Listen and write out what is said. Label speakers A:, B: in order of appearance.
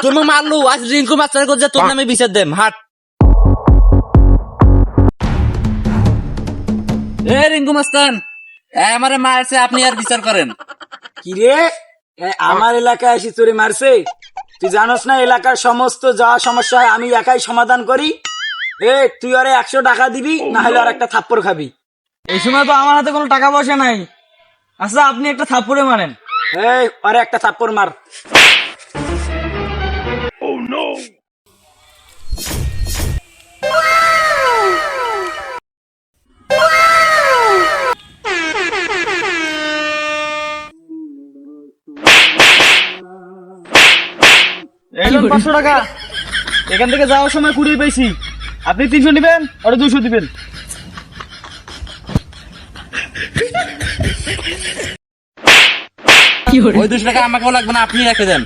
A: তোর মা মারলো আজ রিঙ্কু মাস্টার করছে তোর নামে বিচার দেম হাট। এ রিঙ্কু মাস্তান আমারে মারছে আপনি আর বিচার করেন।
B: কি রে আমার এলাকায় এসে চুরি মারছে? তুই জানোস না এলাকার সমস্ত যা সমস্যা হয় আমি একাই সমাধান করি। তুই আরে 100 টাকা দিবি, না হলে আর একটা থাপ্পড় খাবি।
C: এই সময় তো আমার হাতে কোনো টাকা পয়সা নাই। আচ্ছা আপনি একটা থাপ্পড়ে মারেন।
B: আরে একটা থাপ্পড় মার।
C: এই লোন 500 টাকা, এখান থেকে যাওয়ার সময় কুড়িয়ে পেয়েছি। আপনি 300 নিবেন আর 200 দিবেন।
A: ওই 200 টাকা আমাকেও লাগবে না, আপনি রেখে দেন।